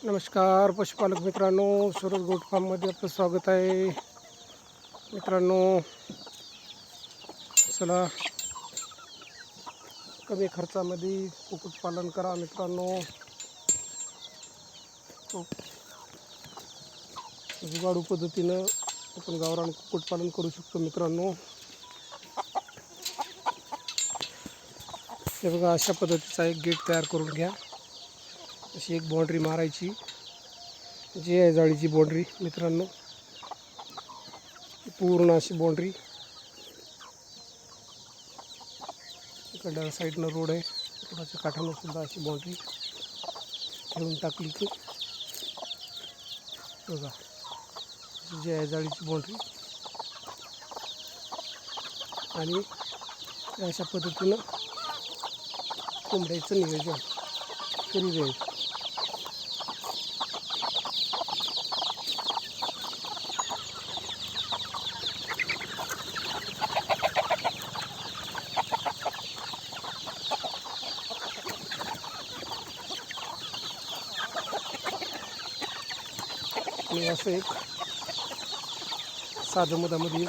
नमस्कार पशुपालक मित्रांनो, सूरज गोट फार्ममध्ये आपलं स्वागत आहे. मित्रांनो, चला कमी खर्चामध्ये कुक्कुटपालन करा. मित्रांनो, जुगाडू पद्धतीनं आपण गावरान कुक्कुटपालन करू शकतो. मित्रांनो, हे बघा, अशा पद्धतीचा एक गेट तयार करून घ्या. अशी एक बाउंड्री मारायची, जी आहे जाळीची बाउंड्री. मित्रांनो, पूर्ण अशी बाउंड्री, इकडल्या साईडनं रोड आहे, रोडाच्या काठानं सुद्धा अशी बाउंड्री ठेवून टाकली की बघा, जी आहे जाळीची बाउंड्री. आणि अशा पद्धतीनं कोंबड्याचं नियोजन करू द्यायचं. आणि असं एक साधं मधामध्ये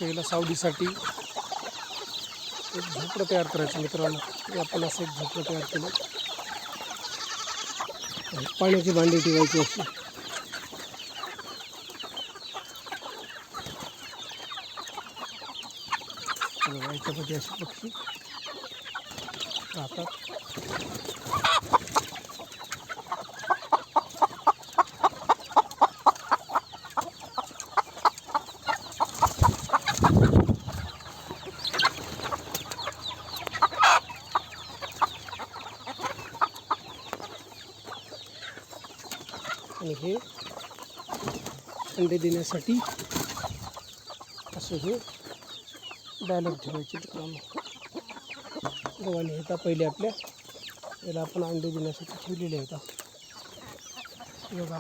पहिला सावलीसाठी एक झोपडं तयार करायचं. मित्रांनो, ते आपण असं एक झोपडं तयार केलं. पाण्याची भांडी ठेवायची अशी. याच्यामध्ये असे पक्षी राहतात. आणि हे अंडे देण्यासाठी असं हे डायलॉग ठेवायचे. मित्रांनो, गव्हाणे येता पहिले आपल्या याला आपण अंडे देण्यासाठी ठेवलेले आहेत. बघा,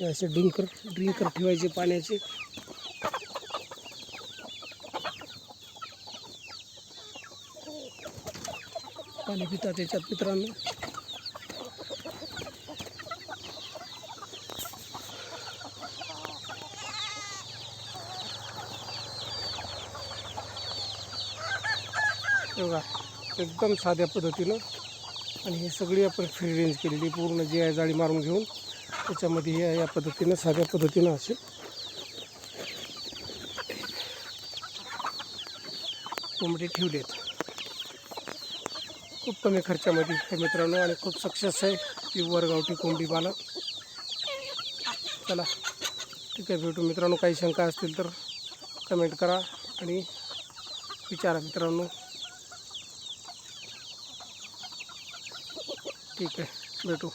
असे ड्रिंकर ठेवायचे पाण्याचे. पाणी पितात त्याच्यात. मित्रांनो, बघा, एकदम साध्या पद्धतीनं. आणि हे सगळी आपण फ्री रेंज केलेली, पूर्ण जी आहे जाळी मारून घेऊन त्याच्यामध्ये हे या पद्धतीनं साध्या पद्धतीनं असे कोंबडे ठेवलेत. खूप कमी खर्चामध्ये आहे मित्रांनो, आणि खूप सक्सेस आहे प्युअर गावठी कोंबडी पालन. चला, ठीक आहे, भेटू मित्रांनो. काही शंका असतील तर कमेंट करा आणि विचारा मित्रांनो. ठीक आहे, भेटू.